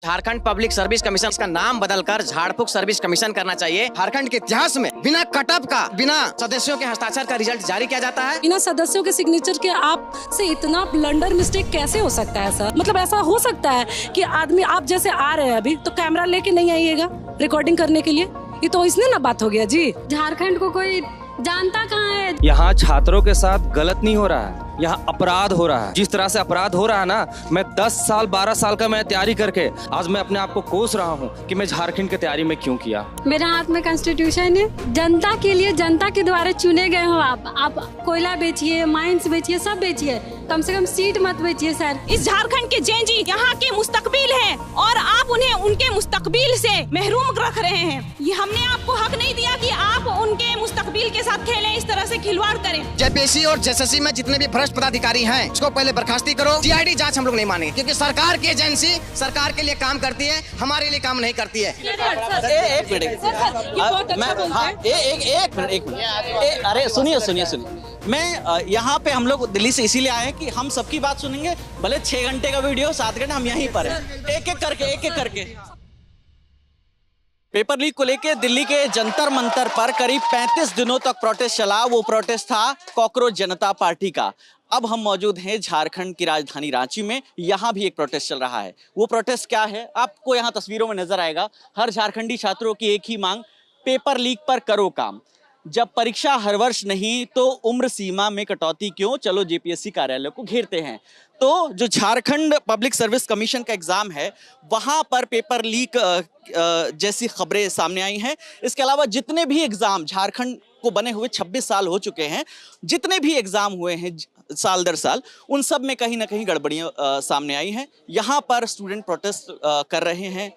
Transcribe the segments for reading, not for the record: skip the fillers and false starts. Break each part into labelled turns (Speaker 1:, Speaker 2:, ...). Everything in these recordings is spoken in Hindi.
Speaker 1: झारखंड पब्लिक सर्विस कमीशन का नाम बदलकर झारखंड सर्विस कमीशन करना चाहिए। झारखंड के इतिहास में बिना कटअप का, बिना सदस्यों के हस्ताक्षर का रिजल्ट जारी किया जाता है।
Speaker 2: बिना सदस्यों के सिग्नेचर के आप से इतना ब्लंडर मिस्टेक कैसे हो सकता है सर? मतलब ऐसा हो सकता है कि आदमी आप जैसे आ रहे हैं अभी तो कैमरा लेके नहीं आइएगा रिकॉर्डिंग करने के लिए? ये तो इसने ना बात हो गया जी।
Speaker 3: झारखंड को कोई जानता कहाँ है?
Speaker 4: यहाँ छात्रों के साथ गलत नहीं हो रहा है, यहाँ अपराध हो रहा है। जिस तरह से अपराध हो रहा है ना, मैं 10 साल 12 साल का मैं तैयारी करके आज मैं अपने आप को कोस रहा हूँ कि मैं झारखंड की तैयारी में क्यों किया।
Speaker 3: मेरे हाथ में कॉन्स्टिट्यूशन है, जनता के लिए, जनता के द्वारा चुने गए हो आप कोयला बेचिए, माइंस बेचिए, सब बेचिए, कम से कम सीट मत बेचिए सर।
Speaker 5: इस झारखंड के जेंजी यहाँ के मुस्तकबिल हैं और आप उन्हें उनके मुस्तकबिल से महरूम रख रहे हैं। ये हमने आपको हक नहीं दिया कि आप उनके मुस्तकबिल के साथ खेलें, इस तरह से खिलवाड़ करें।
Speaker 1: जेपीएससी और जेएसएससी में जितने भी भ्रष्ट पदाधिकारी हैं, उसको पहले बर्खास्ती करो। सीआईडी जांच हम लोग नहीं मानेंगे, क्योंकि सरकार की एजेंसी सरकार के लिए काम करती है, हमारे लिए काम नहीं करती है।
Speaker 6: एक मिनट, अरे सुनिए, मैं यहाँ पे हम लोग दिल्ली से इसीलिए आए हैं कि हम सबकी बात सुनेंगे, भले 6 घंटे का वीडियो 7 घंटे हम यहीं पर हैं, एक एक करके। पेपर लीक को लेके दिल्ली के जंतर मंतर पर करीब 35 दिनों तक प्रोटेस्ट चला। वो प्रोटेस्ट था कॉकरोच जनता पार्टी का। अब हम मौजूद हैं झारखंड की राजधानी रांची में, यहाँ भी एक प्रोटेस्ट चल रहा है। वो प्रोटेस्ट क्या है आपको यहाँ तस्वीरों में नजर आएगा। हर झारखंडी छात्रों की एक ही मांग, पेपर लीक पर करो काम। जब परीक्षा हर वर्ष नहीं तो उम्र सीमा में कटौती क्यों, चलो जेपीएससी कार्यालय को घेरते हैं। तो जो झारखंड पब्लिक सर्विस कमीशन का एग्जाम है, वहां पर पेपर लीक जैसी खबरें सामने आई हैं। इसके अलावा जितने भी एग्जाम झारखंड को बने हुए 26 साल हो चुके हैं, जितने भी एग्जाम हुए हैं साल दर साल, उन सब में कहीं ना कहीं गड़बड़ियां सामने आई हैं। यहाँ पर स्टूडेंट प्रोटेस्ट कर रहे हैं।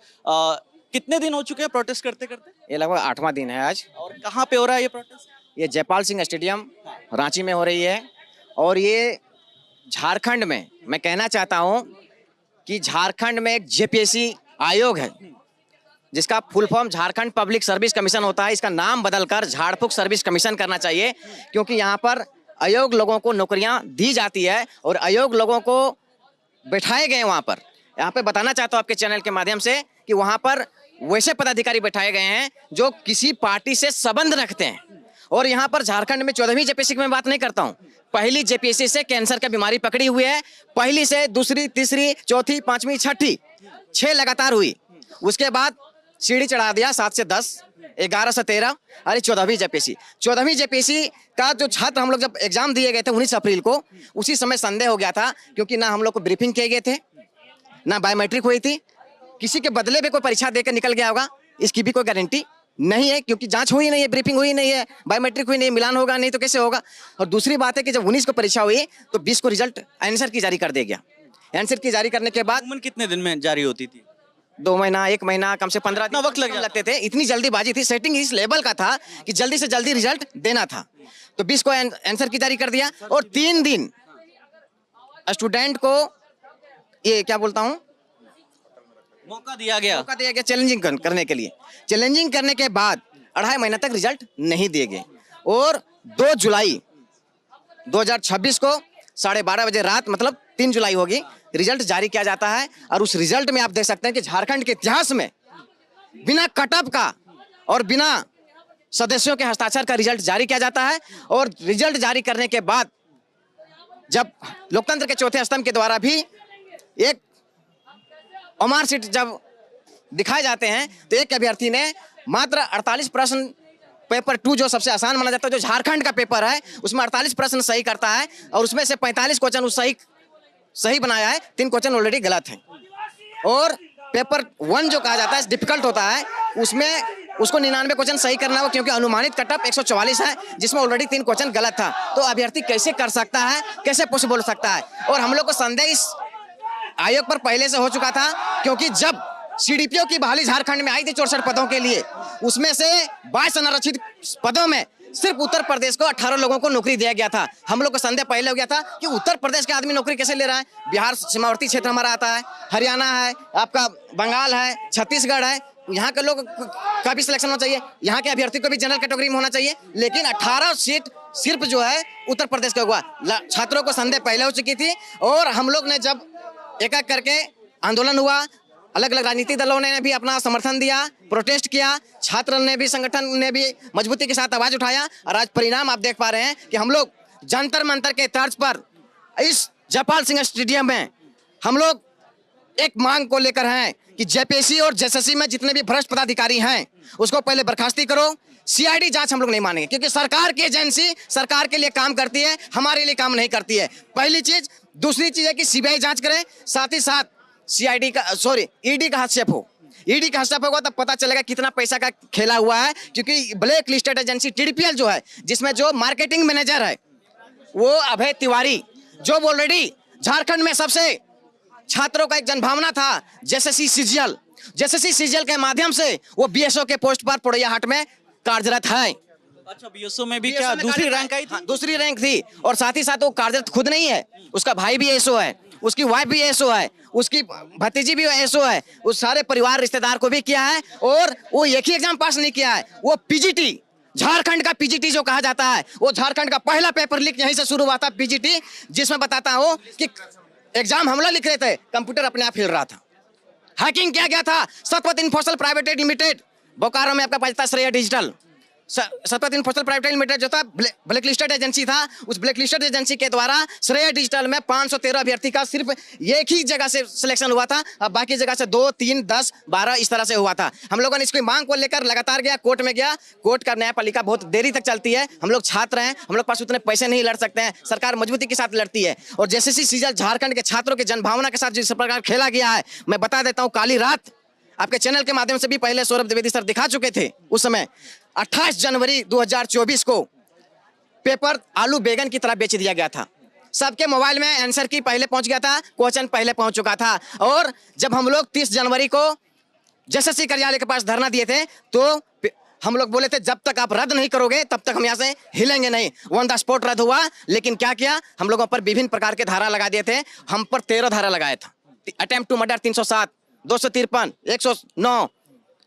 Speaker 6: कितने दिन हो चुके हैं प्रोटेस्ट करते करते?
Speaker 1: ये लगभग 8वां दिन है आज।
Speaker 6: और कहाँ पे हो रहा है ये प्रोटेस्ट?
Speaker 1: ये जयपाल सिंह स्टेडियम रांची में हो रही है। और ये झारखंड में, मैं कहना चाहता हूँ कि झारखंड में एक जेपीएससी आयोग है, जिसका full form Jharkhand public service commission होता है। इसका नाम बदलकर झारखंड सर्विस कमीशन करना चाहिए, क्योंकि यहाँ पर अयोग्य लोगों को नौकरियां दी जाती है और अयोग्य लोगों को बैठाए गए। वहाँ पर यहाँ पे बताना चाहता हूँ आपके चैनल के माध्यम से कि वहाँ पर वैसे पदाधिकारी बैठाए गए हैं जो किसी पार्टी से संबंध रखते हैं। और यहाँ पर झारखंड में 14वीं जेपीएससी की मैं बात नहीं करता हूँ, पहली जेपीएससी से कैंसर की बीमारी पकड़ी हुई है। पहली से दूसरी, तीसरी, चौथी, 5वीं, 6ठी 6 लगातार हुई। उसके बाद सीढ़ी चढ़ा दिया 7 से 10, 11 से 13, अरे 14वीं जेपीएससी का जो छात्र हम लोग जब एग्जाम दिए गए थे 19 अप्रैल को, उसी समय संदेह हो गया था, क्योंकि ना हम लोग को ब्रीफिंग किए गए थे, ना बायोमेट्रिक हुई थी। किसी के बदले में कोई परीक्षा देकर निकल गया होगा, इसकी भी कोई गारंटी नहीं है, क्योंकि जांच हुई नहीं है, ब्रीफिंग हुई नहीं है, बायोमेट्रिक हुई नहीं, मिलान होगा नहीं तो कैसे होगा। और दूसरी बात है कि जब 19 को परीक्षा हुई तो 20 को रिजल्ट आंसर की जारी कर दिया गया। आंसर की जारी करने के बाद
Speaker 6: कितने दिन में जारी होती थी?
Speaker 1: 2 महीना, 1 महीना, कम से 15 दिन
Speaker 6: वक्त
Speaker 1: लगते थे। इतनी जल्दीबाजी थी, सेटिंग इस लेवल का था कि जल्दी से जल्दी रिजल्ट देना था। तो 20 को आंसर की जारी कर दिया और 3 दिन स्टूडेंट को ये क्या बोलता हूँ
Speaker 6: मौका दिया गया
Speaker 1: चैलेंजिंग करने के लिए। चैलेंजिंग करने के बाद 2.5 महीना तक रिजल्ट नहीं दिए गए और 2 जुलाई 2026 को 12:30 बजे रात, मतलब 3 जुलाई होगी, रिजल्ट जारी किया जाता है। और उस रिजल्ट में आप देख सकते हैं कि झारखंड के इतिहास में बिना कटअप का और बिना सदस्यों के हस्ताक्षर का रिजल्ट जारी किया जाता है। और रिजल्ट जारी करने के बाद जब लोकतंत्र के चौथे स्तंभ के द्वारा भी एक ओमार सीट जब दिखाए जाते हैं, तो एक अभ्यर्थी ने मात्र 48 प्रश्न, पेपर 2 जो सबसे आसान माना जाता है, जो झारखंड का पेपर है, उसमें 48 प्रश्न सही करता है और उसमें से 45 क्वेश्चन उस सही बनाया है, 3 क्वेश्चन ऑलरेडी गलत हैं। और पेपर 1 जो कहा जाता है डिफिकल्ट होता है, उसमें उसको 99 क्वेश्चन सही करना हो, क्योंकि अनुमानित कटअप 144 है, जिसमें ऑलरेडी 3 क्वेश्चन गलत था। तो अभ्यर्थी कैसे कर सकता है, कैसे पॉसिबल हो सकता है? और हम लोग को संदेह इस आयोग पर पहले से हो चुका था, क्योंकि जब सीडीपीओ की बहाली झारखंड में आई थी 64 पदों के लिए, उसमें से 22 अनारक्षित पदों में सिर्फ उत्तर प्रदेश को 18 लोगों को नौकरी दिया गया था। हम लोग को संदेह पहले हो गया था कि उत्तर प्रदेश के आदमी नौकरी कैसे ले रहा है। बिहार सीमावर्ती क्षेत्र हमारा आता है, हरियाणा है, आपका बंगाल है, छत्तीसगढ़ है, यहाँ के लोग का भी सिलेक्शन होना चाहिए, यहाँ के अभ्यर्थी को भी जनरल कैटेगरी में होना चाहिए। लेकिन 18 सीट सिर्फ जो है उत्तर प्रदेश का हुआ। छात्रों को संदेह पहले हो चुकी थी और हम लोग ने जब एक एक करके आंदोलन हुआ, अलग अलग राजनीतिक दलों ने भी अपना समर्थन दिया, प्रोटेस्ट किया, छात्र ने भी, संगठन ने भी मजबूती के साथ आवाज उठाया और आज परिणाम आप देख पा रहे हैं कि हम लोग जंतर मंतर के तर्ज पर इस जयपाल सिंह स्टेडियम में हम लोग एक मांग को लेकर हैं कि जेपीएससी और जेएसएससी में जितने भी भ्रष्ट पदाधिकारी हैं उसको पहले बर्खास्ती करो। सीआईडी जांच हम लोग नहीं मानेंगे क्योंकि सरकार की एजेंसी सरकार के लिए काम करती है, हमारे लिए काम नहीं करती है, पहली चीज। दूसरी चीज है कि सीबीआई जांच करे, साथ ही साथ सीआईडी का ईडी का हस्तक्षेप हो। ईडी का हस्तक्षेप होगा तब पता चलेगा कितना पैसा का खेला हुआ है, क्योंकि ब्लैक लिस्टेड एजेंसी टीडीपीएल जो है, जिसमें जो मार्केटिंग मैनेजर है वो अभय तिवारी, जो ऑलरेडी झारखंड में सबसे छात्रों का एक जनभावना था जेएसएससी सीजीएल के माध्यम से वो बीएसओ के पोस्ट पर पोड़ैयाहाट में कार्यरत है।
Speaker 6: अच्छा, बीएसओ में भी क्या दूसरी रैंक आई थी?
Speaker 1: हाँ, दूसरी रैंक थी। और साथ ही साथ वो कार्यरत खुद नहीं है, उसका भाई भी एसओ है, उसकी वाइफ भी एसओ है, उसकी भतीजी भी एसओ है, उस सारे परिवार रिश्तेदार को भी किया है। और वो एक ही एग्जाम पास नहीं किया है, वो पीजीटी, झारखंड का पीजीटी जो कहा जाता है, वो झारखंड का पहला पेपर लीक यहीं से शुरू हुआ था, पीजीटी, जिसमें बताता हूँ कि एग्जाम हम लोग लिख रहे थे, कंप्यूटर अपने आप हिल रहा था। हैकिंग किया गया था। सतपथ इन्फोसल प्राइवेट लिमिटेड बोकारो में आपका पास श्रेय डिजिटल, सतपथ इन्फोसल प्राइवेट लिमिटेड जो था ब्लैक लिस्टेड एजेंसी था, उस ब्लैक लिस्टेड एजेंसी के द्वारा श्रेय डिजिटल में 513 अभ्यर्थी का सिर्फ एक ही जगह से सिलेक्शन हुआ था, अब बाकी जगह से 2, 3, 10, 12 इस तरह से हुआ था। हम लोगों ने इसकी मांग को लेकर लगातार गया, कोर्ट में गया, कोर्ट का न्यायपालिका बहुत देरी तक चलती है। हम लोग छात्र हैं, हम लोग पास उतने पैसे नहीं लड़ सकते हैं, सरकार मजबूती के साथ लड़ती है। और जेएसएससी सीजीएल झारखंड के छात्रों की जनभावना के साथ जिस प्रकार खेला गया है, मैं बता देता हूँ, काली रात आपके चैनल के माध्यम से भी पहले सौरभ द्विवेदी सर दिखा चुके थे। उस समय 28 जनवरी 2024 को पेपर आलू बैगन की तरह बेच दिया गया था। सबके मोबाइल में आंसर की पहले पहुंच गया था, क्वेश्चन पहले पहुंच चुका था। और जब हम लोग 30 जनवरी को जेएसएससी कार्यालय के पास धरना दिए थे तो हम लोग बोले थे जब तक आप रद्द नहीं करोगे तब तक हम यहाँ से हिलेंगे नहीं। ऑन द स्पॉट रद्द हुआ, लेकिन क्या किया, हम लोगों पर विभिन्न प्रकार के धारा लगा दिए थे। हम पर 13 धारा लगाया था। अटेम्प्ट टू मर्डर 307, 253, 109,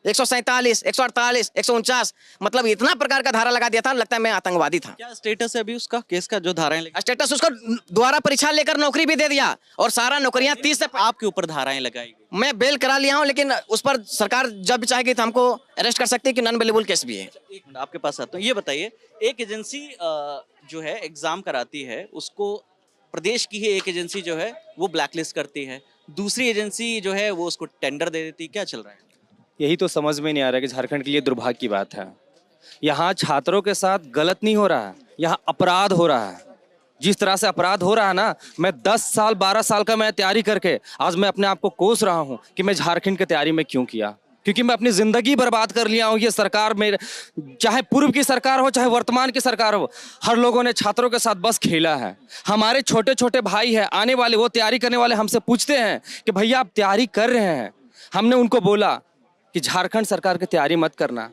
Speaker 1: 147, 148, 149, मतलब इतना प्रकार का धारा लगा दिया था, लगता है मैं आतंकवादी था।
Speaker 6: क्या स्टेटस है अभी उसका, केस का जो धाराएं लगी?
Speaker 1: स्टेटस उसको दोबारा परीक्षा लेकर नौकरी भी दे दिया और सारा नौकरियां 30 से
Speaker 6: आपके ऊपर धाराएं लगाई गई?
Speaker 1: मैं बेल करा लिया हूं, लेकिन उस पर सरकार जब भी चाहेगी तो हमको अरेस्ट कर सकती है कि नॉन बेलेबल केस भी है।
Speaker 6: एक मिनट आपके पास आता हूँ, ये बताइए, एक एजेंसी जो है एग्जाम कराती है, उसको प्रदेश की ही एक एजेंसी जो है वो ब्लैकलिस्ट करती है, दूसरी एजेंसी जो है वो उसको टेंडर दे देती है, क्या चल रहा है?
Speaker 4: यही तो समझ में नहीं आ रहा कि झारखंड के लिए दुर्भाग्य की बात है। यहाँ छात्रों के साथ गलत नहीं हो रहा है, यहाँ अपराध हो रहा है। जिस तरह से अपराध हो रहा है ना, मैं 10 साल 12 साल का मैं तैयारी करके आज मैं अपने आप को कोस रहा हूँ कि मैं झारखंड की तैयारी में क्यों किया, क्योंकि मैं अपनी जिंदगी बर्बाद कर लिया हूँ। ये सरकार में, चाहे पूर्व की सरकार हो चाहे वर्तमान की सरकार हो, हर लोगों ने छात्रों के साथ बस खेला है। हमारे छोटे छोटे भाई हैं आने वाले, वो तैयारी करने वाले, हमसे पूछते हैं कि भैया आप तैयारी कर रहे हैं। हमने उनको बोला कि झारखंड सरकार की तैयारी मत करना,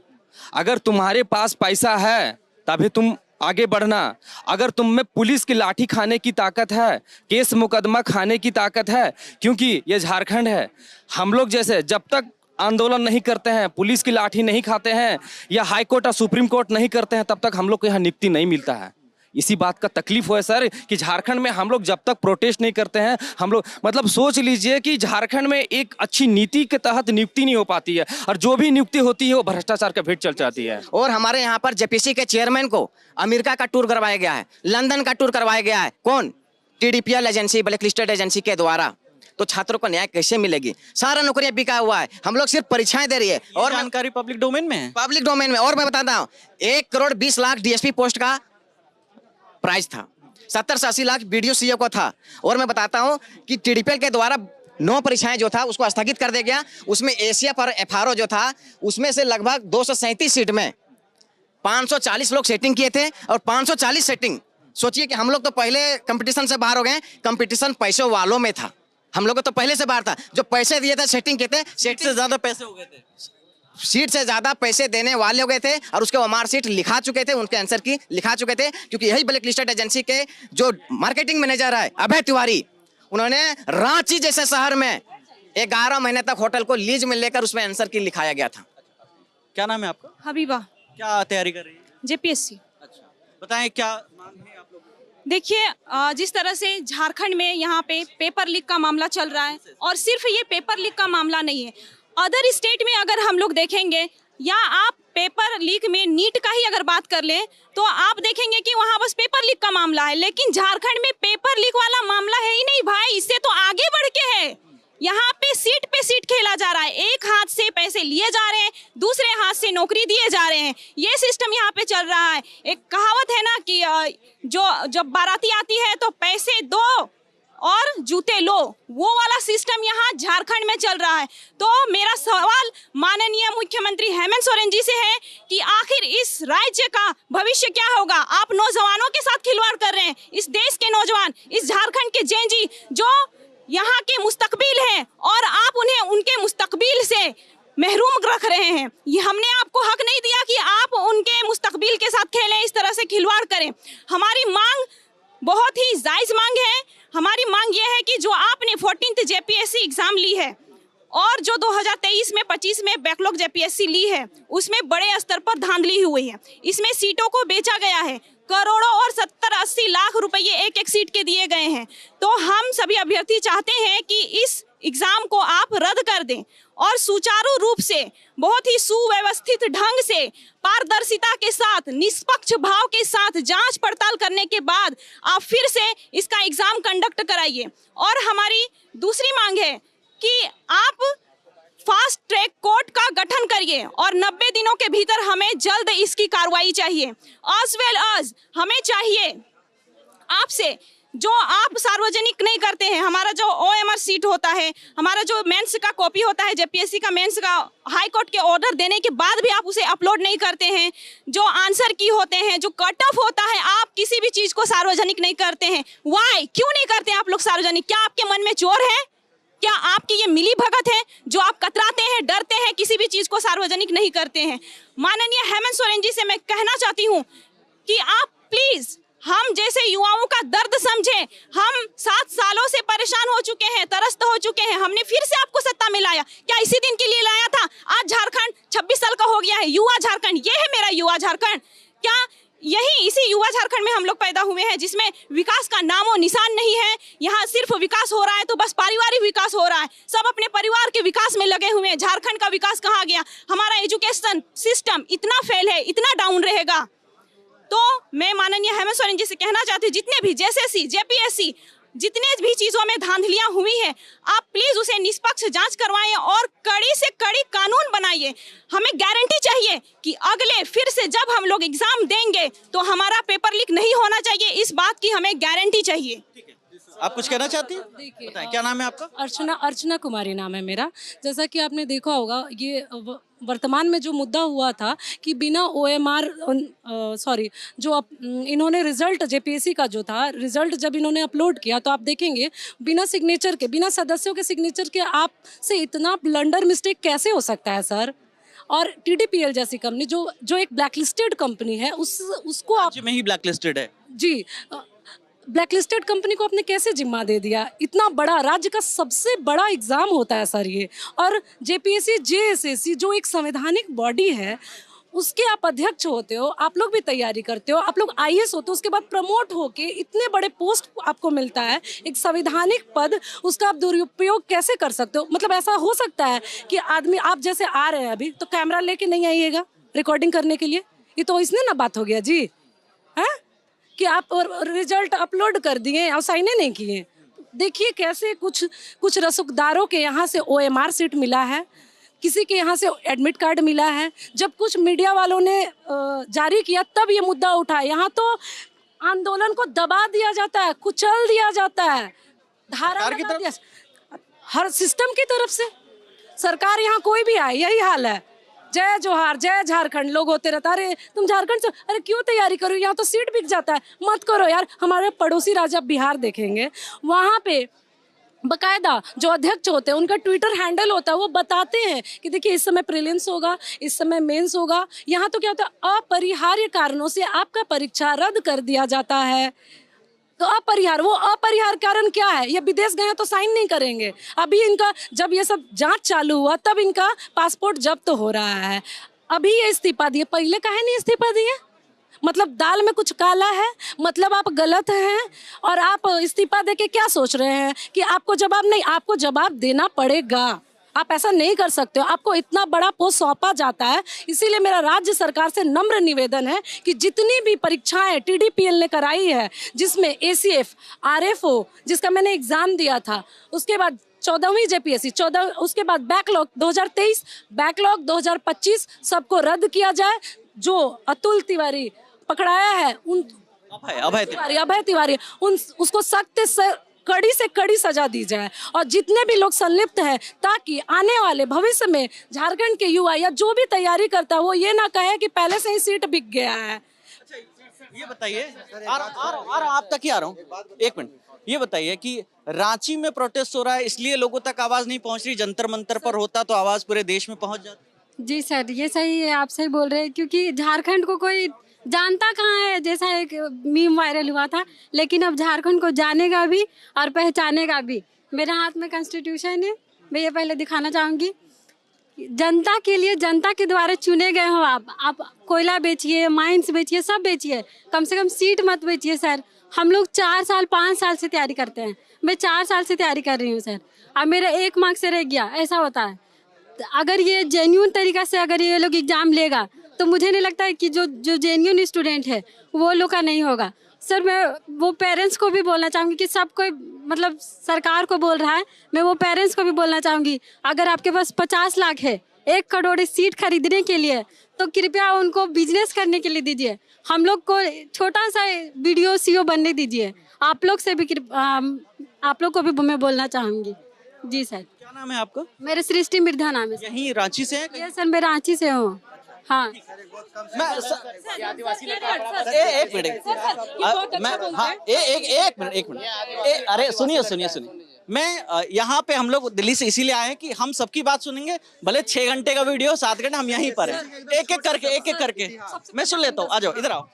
Speaker 4: अगर तुम्हारे पास पैसा है तभी तुम आगे बढ़ना। अगर तुम में पुलिस की लाठी खाने की ताकत है, केस मुकदमा खाने की ताकत है, क्योंकि ये झारखंड है, हम लोग जैसे जब तक आंदोलन नहीं करते हैं, पुलिस की लाठी नहीं खाते हैं या हाई कोर्ट और सुप्रीम कोर्ट नहीं करते हैं, तब तक हम लोग को यहाँ नियुक्ति नहीं मिलता है। इसी बात का तकलीफ हुआ है सर कि झारखंड में हम लोग जब तक प्रोटेस्ट नहीं करते हैं, हम लोग मतलब सोच लीजिए कि झारखंड में एक अच्छी नीति के तहत नियुक्ति नहीं हो पाती है, और जो भी नियुक्ति होती है वो भ्रष्टाचार का भेंट चल जाती है।
Speaker 1: और हमारे यहाँ पर जेपीएससी के चेयरमैन को अमेरिका का टूर करवाया गया है, लंदन का टूर करवाया गया है। कौन? TDPL agency, black listed agency के द्वारा। तो छात्रों को न्याय कैसे मिलेगी? सारा नौकरियां बिका हुआ है, हम लोग सिर्फ परीक्षाएं दे रही है। और
Speaker 6: जानकारी पब्लिक डोमेन में है,
Speaker 1: पब्लिक डोमेन में। और मैं बताता हूँ, 1 करोड़ 20 लाख डीएसपी पोस्ट का प्राइस था, 70 से 80 लाख बीडीओ सीओ को था। और मैं बताता हूं कि टीडीपीएल के द्वारा 9 परीक्षाएं जो था उसको स्थगित कर दिया गया। उसमें एशिया पर एफआरओ जो था, उसमें से लगभग 237 सीट में 540 लोग सेटिंग किए थे। और 540 सेटिंग, सोचिए कि हम लोग तो पहले कंपटीशन से बाहर हो गए, कंपटीशन पैसों वालों में था, हम लोग तो पहले से बाहर था। जो पैसे दिए थे सेटिंग के थे,
Speaker 6: सीट से ज्यादा पैसे हो गए थे,
Speaker 1: सीट से ज्यादा पैसे देने वाले हो गए थे, और उसके मार्कशीट लिखा चुके थे, उनके आंसर की लिखा चुके थे। क्योंकि यही ब्लैक लिस्टेड एजेंसी के जो मार्केटिंग मैनेजर है अभय तिवारी, उन्होंने रांची जैसे शहर में 11 महीने तक होटल को लीज में लेकर उसमें आंसर की लिखाया गया था।
Speaker 6: क्या नाम है आपका?
Speaker 5: हबीबा,
Speaker 6: क्या तैयारी कर रही है?
Speaker 5: जेपीएससी।
Speaker 6: अच्छा, बताएं क्या मांग है आप लोगों की?
Speaker 5: देखिए जिस तरह से झारखंड में यहाँ पे पेपर लीक का मामला चल रहा है, और सिर्फ ये पेपर लीक का मामला नहीं है, अदर स्टेट में अगर हम लोग देखेंगे या आप पेपर लीक में नीट का ही अगर बात कर लें तो आप देखेंगे कि वहाँ बस पेपर लीक का मामला है, लेकिन झारखंड में पेपर लीक वाला मामला है ही नहीं भाई। इससे तो आगे बढ़ के है, यहाँ पे सीट खेला जा रहा है। एक हाथ से पैसे लिए जा रहे हैं, दूसरे हाथ से नौकरी दिए जा रहे हैं, ये सिस्टम यहाँ पे चल रहा है। एक कहावत है ना कि जब बाराती आती है तो पैसे दो और जूते लो, वो वाला सिस्टम यहाँ झारखंड में चल रहा है। तो मेरा सवाल माननीय मुख्यमंत्री हेमंत सोरेन जी से है कि आखिर इस राज्य का भविष्य क्या होगा। आप नौजवानों के साथ खिलवाड़ कर रहे हैं, इस देश के नौजवान, इस झारखंड के जेनजी जो यहाँ के मुस्तकबिल हैं, और आप उन्हें उनके मुस्तकबिल से महरूम रख रहे हैं। ये हमने आपको हक नहीं दिया कि आप उनके मुस्तकबिल के साथ खेलें, इस तरह से खिलवाड़ करें। हमारी मांग बहुत ही जायज मांग है। हमारी मांग यह है कि जो आपने 14th JPSC एग्जाम ली है और जो 2023 में 25 में बैकलॉग JPSC ली है, उसमें बड़े स्तर पर धांधली हुई है। इसमें सीटों को बेचा गया है, करोड़ों और 70-80 लाख रुपए एक एक सीट के दिए गए हैं। तो हम सभी अभ्यर्थी चाहते हैं कि इस एग्जाम को आप रद्द कर दें और सुचारू रूप से, बहुत ही सुव्यवस्थित ढंग से, पारदर्शिता के साथ, निष्पक्ष भाव के साथ जांच पड़ताल करने के बाद आप फिर से इसका एग्जाम कंडक्ट कराइए। और हमारी दूसरी मांग है कि आप फास्ट ट्रैक कोर्ट का गठन करिए और 90 दिनों के भीतर हमें जल्द इसकी कार्रवाई चाहिए। एज वेल एज हमें चाहिए आपसे, जो आप सार्वजनिक नहीं करते हैं, हमारा जो OMR सीट होता है, हमारा जो मेंस का कॉपी होता है, JPSC का मेंस का, हाई कोर्ट के ऑर्डर देने के बाद भी आप उसे अपलोड नहीं करते हैं। जो आंसर की होते हैं, जो कट ऑफ होता है, आप किसी भी चीज को सार्वजनिक नहीं करते हैं। व्हाई, क्यों नहीं करते आप लोग सार्वजनिक? क्या आपके मन में चोर है? क्या आपकी ये मिली भगत है जो आप कतराते हैं, डरते हैं, किसी भी चीज को सार्वजनिक नहीं करते हैं? माननीय हेमंत सोरेन जी से मैं कहना चाहती हूँ कि आप प्लीज हम जैसे युवाओं का दर्द समझें। हम 7 सालों से परेशान हो चुके हैं, त्रस्त हो चुके हैं। हमने फिर से आपको सत्ता में लाया, क्या इसी दिन के लिए लाया था? आज झारखंड 26 साल का हो गया है, युवा झारखंड, ये है मेरा युवा झारखंड। क्या यही इसी युवा झारखंड में हम लोग पैदा हुए हैं जिसमें विकास का नामो निशान नहीं है? यहाँ सिर्फ विकास हो रहा है तो बस पारिवारिक विकास हो रहा है, सब अपने परिवार के विकास में लगे हुए हैं। झारखंड का विकास कहाँ गया? हमारा एजुकेशन सिस्टम इतना फेल है, इतना डाउन रहेगा। तो मैं माननीय हेमंत सोरेन जी से कहना चाहती हूँ, जितने भी JSC, JPSC, जितने भी चीजों में धांधलियां हुई हैं, आप प्लीज उसे निष्पक्ष जांच करवाएं और कड़ी से कड़ी कानून बनाइए। हमें गारंटी चाहिए कि अगले फिर से जब हम लोग एग्जाम देंगे तो हमारा पेपर लीक नहीं होना चाहिए, इस बात की हमें गारंटी चाहिए।
Speaker 6: आप कुछ कहना चाहती हैं?
Speaker 2: देखिए,
Speaker 6: बताएं, क्या नाम है आपका?
Speaker 2: अर्चना कुमारी नाम है मेरा। जैसा कि आपने देखा होगा, ये वर्तमान में जो मुद्दा हुआ था कि बिना OMR जो इन्होंने रिजल्ट JPSC का जो था रिजल्ट जब इन्होंने अपलोड किया तो आप देखेंगे बिना सिग्नेचर के, बिना सदस्यों के सिग्नेचर के आप से इतना ब्लंडर मिस्टेक कैसे हो सकता है सर? और TDPL जैसी कंपनी जो एक ब्लैकलिस्टेड कंपनी है, उसको आप
Speaker 6: राज्य में ही ब्लैकलिस्टेड है
Speaker 2: जी, ब्लैकलिस्टेड कंपनी को आपने कैसे जिम्मा दे दिया? इतना बड़ा, राज्य का सबसे बड़ा एग्जाम होता है सर ये। और JPSC JSSC जो एक संवैधानिक बॉडी है, उसके आप अध्यक्ष होते हो, आप लोग भी तैयारी करते हो, आप लोग IAS होते हो, उसके बाद प्रमोट होके इतने बड़े पोस्ट आपको मिलता है, एक संवैधानिक पद, उसका आप दुरुपयोग कैसे कर सकते हो? मतलब ऐसा हो सकता है कि आदमी, आप जैसे आ रहे हैं अभी, तो कैमरा लेके नहीं आइएगा रिकॉर्डिंग करने के लिए? ये तो इसने ना बात हो गया जी, है कि आप रिजल्ट अपलोड कर दिए और साइने नहीं किए। देखिए कैसे कुछ रसूखदारों के यहाँ से OMR सीट मिला है, किसी के यहाँ से एडमिट कार्ड मिला है। जब कुछ मीडिया वालों ने जारी किया तब ये मुद्दा उठा। यहाँ तो आंदोलन को दबा दिया जाता है, कुचल दिया जाता है, धारा लगा दिया हर सिस्टम की तरफ से। सरकार यहाँ कोई भी आए, यही हाल है। जय जोहार, जय झारखंड लोग होते रहता, अरे तुम झारखंड से, अरे क्यों तैयारी करो, यहाँ तो सीट बिक जाता है, मत करो यार। हमारे पड़ोसी राज्य आप बिहार देखेंगे, वहाँ पे बकायदा जो अध्यक्ष होते हैं उनका ट्विटर हैंडल होता है, वो बताते हैं कि देखिए इस समय प्रीलिम्स होगा, इस समय मेंस होगा। यहाँ तो क्या होता है, अपरिहार्य कारणों से आपका परीक्षा रद्द कर दिया जाता है। तो अपरिहार्य कारण क्या है? ये विदेश गए तो साइन नहीं करेंगे। अभी इनका जब ये सब जांच चालू हुआ तब इनका पासपोर्ट जब्त हो रहा है। अभी ये इस्तीफा दिए, पहले काहे नहीं इस्तीफा दिए? मतलब दाल में कुछ काला है, मतलब आप गलत हैं और आप इस्तीफा देके क्या सोच रहे हैं कि आपको जवाब नहीं, आपको जवाब देना पड़ेगा। आप ऐसा नहीं कर सकते हो, आपको इतना बड़ा पोस्ट सौंपा जाता है। इसीलिए मेरा राज्य सरकार से नम्र निवेदन है कि जितनी भी परीक्षाएं TDPL ने कराई है, जिसमें ACF, RFO जिसका मैंने एग्जाम दिया था, उसके बाद 14वीं JPSC 14, उसके बाद बैकलॉग 2023, बैकलॉग 2025 सबको रद्द किया जाए। जो अतुल तिवारी पकड़ाया है, उन अभय तिवारी उसको सख्त से कड़ी से कड़ी सजा दी जाए और जितने भी लोग संलिप्त हैं, ताकि आने वाले भविष्य में झारखंड के युवा या जो भी तैयारी करता है वो ये ना कहे कि पहले से ही सीट बिक गया है।
Speaker 6: ये बताइए, आ रहा आप तक ही आ रहा हूँ, एक मिनट। ये बताइए कि रांची में प्रोटेस्ट हो रहा है, इसलिए लोगों तक आवाज नहीं पहुंच रही। जंतर मंतर पर होता तो आवाज पूरे देश में पहुंच जाती।
Speaker 3: जी सर, ये सही है, आप सही बोल रहे हैं, क्योंकि झारखंड को कोई जानता कहाँ है। जैसा एक मीम वायरल हुआ था, लेकिन अब झारखंड को जानेगा भी और पहचानेगा भी। मेरे हाथ में कॉन्स्टिट्यूशन है, मैं ये पहले दिखाना चाहूँगी। जनता के लिए, जनता के द्वारा चुने गए हो आप कोयला बेचिए, माइंस बेचिए, सब बेचिए, कम से कम सीट मत बेचिए सर। हम लोग 4 साल 5 साल से तैयारी करते हैं, मैं 4 साल से तैयारी कर रही हूँ सर। अब मेरा 1 मार्क से रह गया, ऐसा होता है। अगर ये जेन्यून तरीका से अगर ये लोग एग्जाम लेगा तो मुझे नहीं लगता है कि जो जेन्यून स्टूडेंट है वो लोग का नहीं होगा सर। मैं वो पेरेंट्स को भी बोलना चाहूँगी कि सब कोई मतलब सरकार को बोल रहा है, मैं वो पेरेंट्स को भी बोलना चाहूँगी, अगर आपके पास 50 लाख है 1 करोड़ सीट खरीदने के लिए, तो कृपया उनको बिजनेस करने के लिए दीजिए। हम लोग को छोटा सा BDO CO बनने दीजिए। आप लोग से भी आप लोग को भी मैं बोलना चाहूँगी। जी सर।
Speaker 6: क्या नाम है आपका?
Speaker 3: मेरे सृष्टि मिर्धा नाम है।
Speaker 6: यहीं रांची से है?
Speaker 3: यस सर, मैं रांची से हूँ। हाँ,
Speaker 6: एक मिनट, अरे सुनिए, मैं यहाँ पे हम लोग दिल्ली से इसीलिए आए हैं कि हम सबकी बात सुनेंगे, भले 6 घंटे का वीडियो 7 घंटे हम यहीं पर हैं, एक एक करके मैं सुन लेता हूँ। आ जाओ, इधर आओ।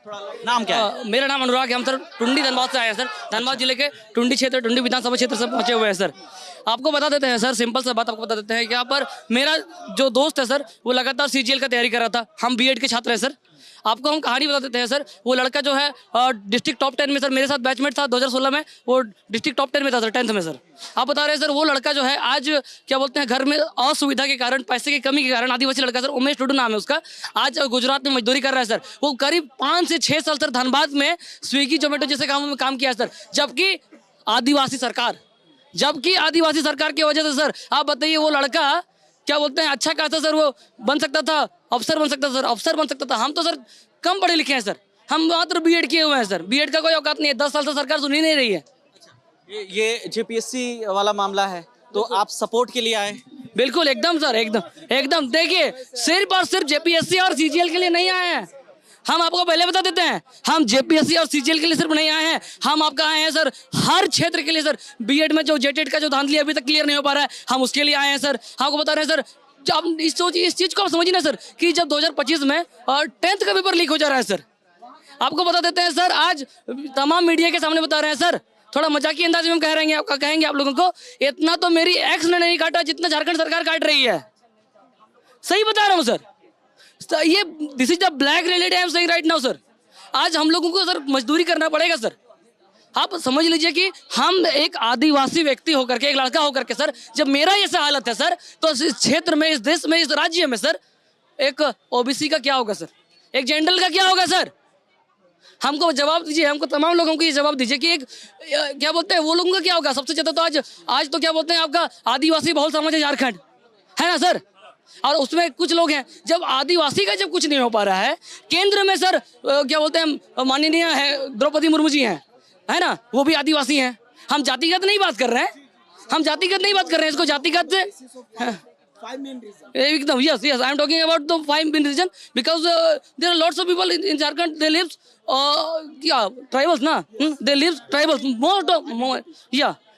Speaker 6: नाम क्या है?
Speaker 7: मेरा नाम अनुराग है। हम सर टुंडी धनबाद से आए हैं सर। धनबाद जिले के टुंडी क्षेत्र, टुंडी विधानसभा क्षेत्र से पहुंचे हुए हैं सर। आपको बता देते हैं सर, सिंपल सा बात आपको बता देते हैं कि यहाँ पर मेरा जो दोस्त है सर, वो लगातार CGL का तैयारी कर रहा था। हम B.Ed के छात्र हैं सर। आपको हम कहानी बता देते हैं सर। वो लड़का जो है डिस्ट्रिक्ट टॉप 10 में सर, मेरे साथ बैचमेट था 2016 में, वो डिस्ट्रिक्ट टॉप 10 में था सर, 10th में सर। आप बता रहे हैं सर, वो लड़का जो है आज क्या बोलते हैं, घर में असुविधा के कारण, पैसे की कमी के कारण, आदिवासी लड़का सर, उमेश टुडू नाम है उसका, आज गुजरात में मजदूरी कर रहा है सर। वो करीब 5 से 6 साल सर धनबाद में स्विगी जोमेटो जैसे कामों में काम किया है सर। जबकि आदिवासी सरकार की वजह से सर, आप बताइए वो लड़का क्या बोलते हैं, अच्छा खासा सर वो बन सकता था, अफसर बन सकता था। हम तो सर कम पढ़े लिखे हैं सर, हम मात्र B.Ed किए हुए हैं सर। B.Ed का कोई औकात नहीं है। 10 साल से सरकार सुन ही नहीं रही है।
Speaker 6: ये JPSC वाला मामला है, तो आप सपोर्ट के लिए आए?
Speaker 7: बिल्कुल, एकदम सर, एकदम। देखिए, सिर्फ और सिर्फ JPSC और CGL के लिए नहीं आए हैं। हम आपको पहले बता देते हैं, हम JPSC और CGL के लिए सिर्फ नहीं आए हैं, हम आपका आए हैं सर हर क्षेत्र के लिए सर। B.Ed में जो JET का जो धांधली अभी तक क्लियर नहीं हो पा रहा है, हम उसके लिए आए हैं सर। आपको बता रहे हैं सर, जब इस चीज को आप समझिए ना सर, कि जब 2025 में 10th का पेपर लीक हो जा रहा है सर। आपको बता देते हैं सर, आज तमाम मीडिया के सामने बता रहे हैं सर, थोड़ा मजाकी अंदाज में हम कहेंगे आप लोगों को, इतना तो मेरी एक्स ने नहीं काटा जितना झारखंड सरकार काट रही है। सही बता रहा हूँ सर, ये this is the black reality I am saying right now sir. आज हम लोगों को सर मजदूरी करना पड़ेगा सर। आप समझ लीजिए कि हम एक आदिवासी व्यक्ति होकर के, एक लड़का होकर के सर, जब मेरा ऐसा हालत है सर, तो इस क्षेत्र में, इस देश में, इस राज्य में सर, एक OBC का क्या होगा सर, एक जनरल का क्या होगा सर? हमको जवाब दीजिए, हमको तमाम लोगों को ये जवाब दीजिए कि एक क्या बोलते हैं वो लोगों का क्या होगा। सबसे ज्यादा तो आज तो क्या बोलते हैं, आपका आदिवासी बहुल समाज है झारखंड, है ना सर। और उसमें कुछ लोग हैं, जब आदिवासी का जब कुछ नहीं हो पा रहा है, केंद्र में सर क्या बोलते हैं, माननीय है द्रौपदी मुर्मू जी हैं, है ना, वो भी आदिवासी हैं। हम जातिगत नहीं बात कर रहे हैं, इसको जातिगत से एकदम yes I am talking about the 5 main reason, because there are lots of people in Jharkhand, they live tribals na, they live tribals,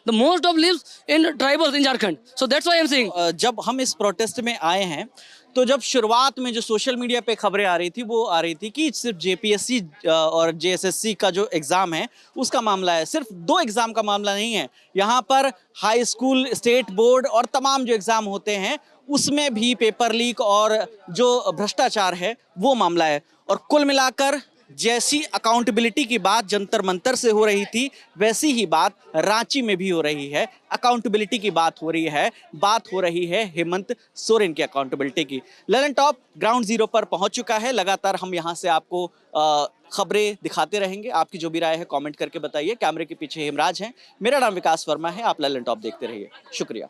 Speaker 7: the most of lives in tribals in Jharkhand, so that's why I am saying।
Speaker 6: जब हम इस प्रोटेस्ट में आए हैं, तो जब शुरुआत में जो सोशल मीडिया पे खबरें आ रही थी, वो आ रही थी कि सिर्फ JPSC और JSSC का जो एग्जाम है उसका मामला है। सिर्फ 2 एग्जाम का मामला नहीं है, यहाँ पर हाई स्कूल, स्टेट बोर्ड और तमाम जो एग्जाम होते हैं उसमें भी पेपर लीक और जो भ्रष्टाचार है वो मामला है। और कुल मिलाकर जैसी अकाउंटेबिलिटी की बात जंतर मंतर से हो रही थी, वैसी ही बात रांची में भी हो रही है। अकाउंटेबिलिटी की बात हो रही है हेमंत सोरेन की अकाउंटेबिलिटी की। ललन टॉप ग्राउंड जीरो पर पहुंच चुका है। लगातार हम यहां से आपको खबरें दिखाते रहेंगे। आपकी जो भी राय है कमेंट करके बताइए। कैमरे के पीछे हेमराज हैं, मेरा नाम विकास वर्मा है। आप ललन टॉप देखते रहिए। शुक्रिया।